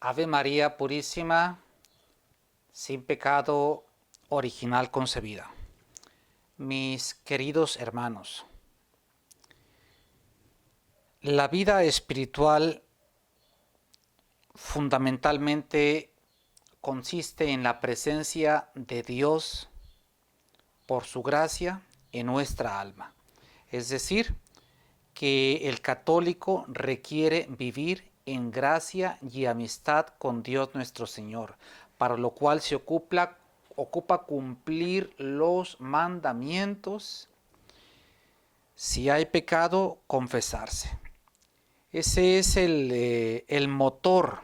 Ave María Purísima, sin pecado original concebida. Mis queridos hermanos, la vida espiritual fundamentalmente consiste en la presencia de Dios por su gracia en nuestra alma. Es decir, que el católico requiere vivir en gracia y amistad con Dios nuestro Señor, para lo cual se ocupa cumplir los mandamientos. Si hay pecado, confesarse. Ese es el motor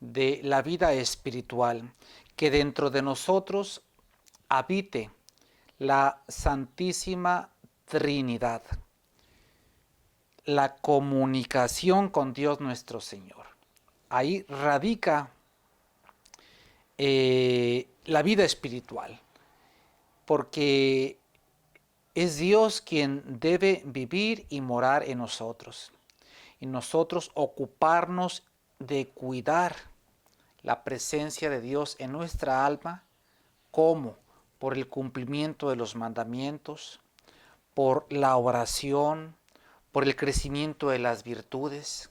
de la vida espiritual, que dentro de nosotros habite la Santísima Trinidad, la comunicación con Dios nuestro Señor. Ahí radica la vida espiritual, porque es Dios quien debe vivir y morar en nosotros, y nosotros ocuparnos de cuidar la presencia de Dios en nuestra alma. ¿Cómo? Por el cumplimiento de los mandamientos, por la oración, por el crecimiento de las virtudes,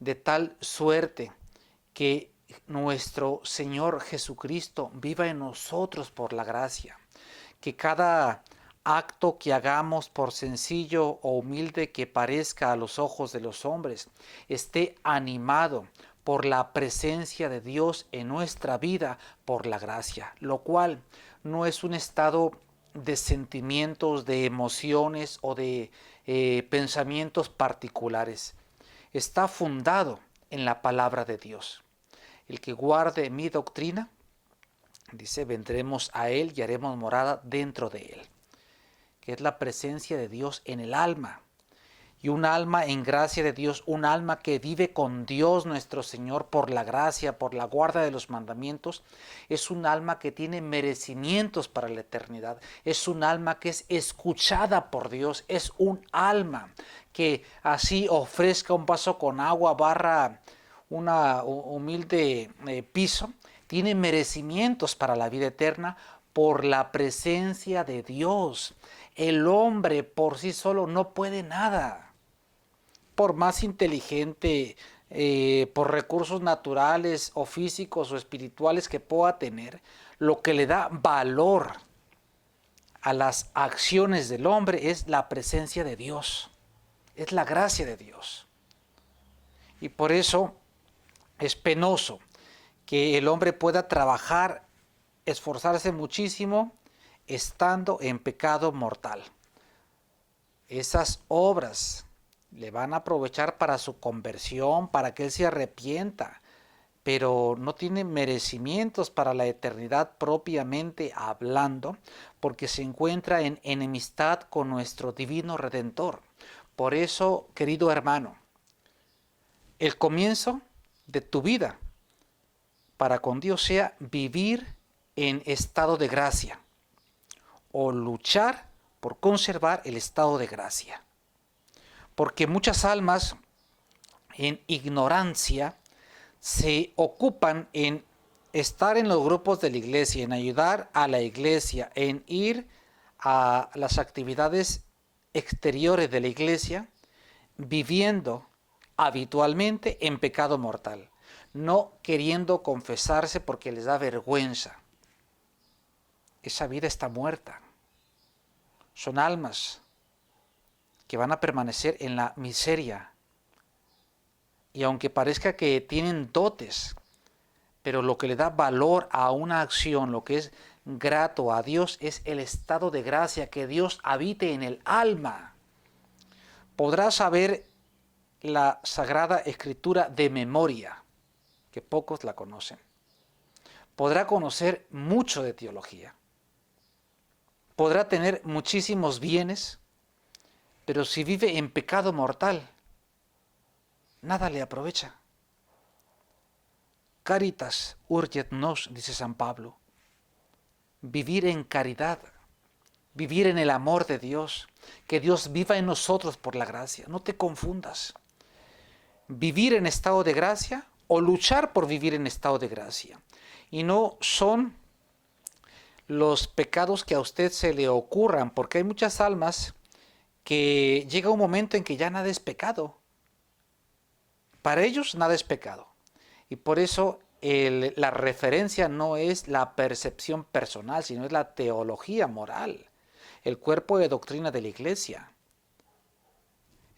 de tal suerte que nuestro Señor Jesucristo viva en nosotros por la gracia, que cada acto que hagamos, por sencillo o humilde que parezca a los ojos de los hombres, esté animado por la presencia de Dios en nuestra vida por la gracia, lo cual no es un estado de sentimientos, de emociones o de pensamientos particulares. Está fundado en la palabra de Dios. El que guarde mi doctrina, dice, vendremos a él y haremos morada dentro de él, que es la presencia de Dios en el alma. Y un alma en gracia de Dios, un alma que vive con Dios nuestro Señor por la gracia, por la guarda de los mandamientos, es un alma que tiene merecimientos para la eternidad, es un alma que es escuchada por Dios, es un alma que así ofrezca un vaso con agua, barra una humilde piso, tiene merecimientos para la vida eterna por la presencia de Dios. El hombre por sí solo no puede nada. Por más inteligente, por recursos naturales o físicos o espirituales que pueda tener, lo que le da valor a las acciones del hombre es la presencia de Dios, es la gracia de Dios. Y por eso es penoso que el hombre pueda trabajar, esforzarse muchísimo, estando en pecado mortal. Esas obras le van a aprovechar para su conversión, para que él se arrepienta, pero no tiene merecimientos para la eternidad propiamente hablando, porque se encuentra en enemistad con nuestro divino Redentor. Por eso, querido hermano, el comienzo de tu vida para con Dios sea vivir en estado de gracia o luchar por conservar el estado de gracia. Porque muchas almas en ignorancia se ocupan en estar en los grupos de la iglesia, en ayudar a la iglesia, en ir a las actividades exteriores de la iglesia, viviendo habitualmente en pecado mortal, no queriendo confesarse porque les da vergüenza. Esa vida está muerta. Son almas que van a permanecer en la miseria. Y aunque parezca que tienen dotes, pero lo que le da valor a una acción, lo que es grato a Dios, es el estado de gracia, que Dios habite en el alma. Podrá saber la Sagrada Escritura de memoria, que pocos la conocen. Podrá conocer mucho de teología. Podrá tener muchísimos bienes, pero si vive en pecado mortal, nada le aprovecha. Caritas urget nos, dice San Pablo. Vivir en caridad, vivir en el amor de Dios, que Dios viva en nosotros por la gracia. No te confundas. Vivir en estado de gracia o luchar por vivir en estado de gracia. Y no son los pecados que a usted se le ocurran, porque hay muchas almas que llega un momento en que ya nada es pecado. Para ellos nada es pecado. Y por eso la referencia no es la percepción personal, sino es la teología moral, el cuerpo de doctrina de la iglesia.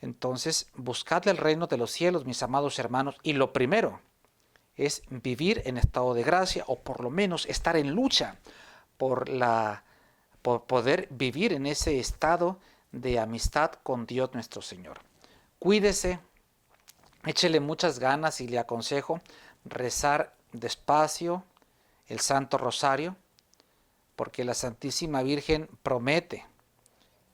Entonces, buscad el reino de los cielos, mis amados hermanos, y lo primero es vivir en estado de gracia, o por lo menos estar en lucha por poder vivir en ese estado de amistad con Dios nuestro Señor. Cuídese, échele muchas ganas y le aconsejo rezar despacio el Santo Rosario, porque la Santísima Virgen promete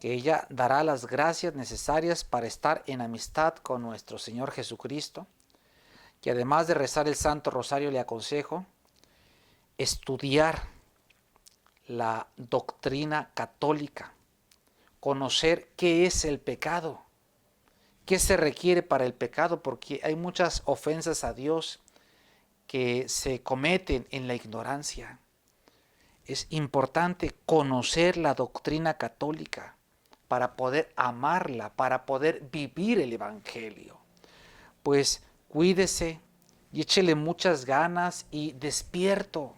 que ella dará las gracias necesarias para estar en amistad con nuestro Señor Jesucristo. Y además de rezar el Santo Rosario, le aconsejo estudiar la doctrina católica, conocer qué es el pecado, qué se requiere para el pecado, porque hay muchas ofensas a Dios que se cometen en la ignorancia. Es importante conocer la doctrina católica para poder amarla, para poder vivir el Evangelio. Pues cuídese y échele muchas ganas y despierto.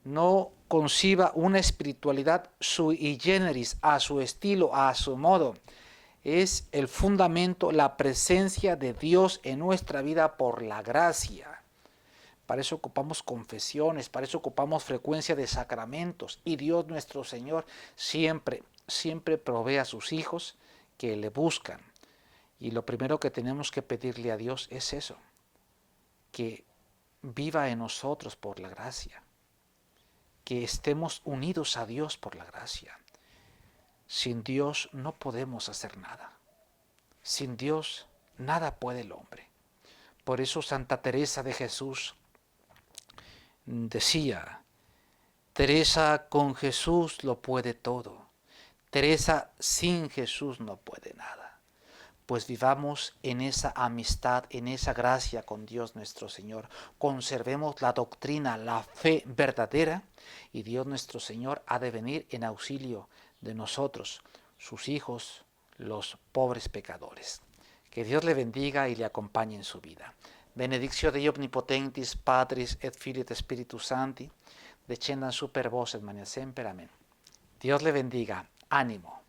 No conciba una espiritualidad sui generis, a su estilo, a su modo. Es el fundamento, la presencia de Dios en nuestra vida por la gracia. Para eso ocupamos confesiones, para eso ocupamos frecuencia de sacramentos. Y Dios nuestro Señor siempre provee a sus hijos que le buscan. Y lo primero que tenemos que pedirle a Dios es eso, que viva en nosotros por la gracia, que estemos unidos a Dios por la gracia. Sin Dios no podemos hacer nada. Sin Dios nada puede el hombre. Por eso Santa Teresa de Jesús decía: Teresa con Jesús lo puede todo. Teresa sin Jesús no puede nada. Pues vivamos en esa amistad, en esa gracia con Dios nuestro Señor. Conservemos la doctrina, la fe verdadera, y Dios nuestro Señor ha de venir en auxilio de nosotros, sus hijos, los pobres pecadores. Que Dios le bendiga y le acompañe en su vida. Benedictio Dei omnipotentis, Patris et Filii et Spiritus Sancti, descendan super vos et mania semper. Amén. Dios le bendiga. Ánimo.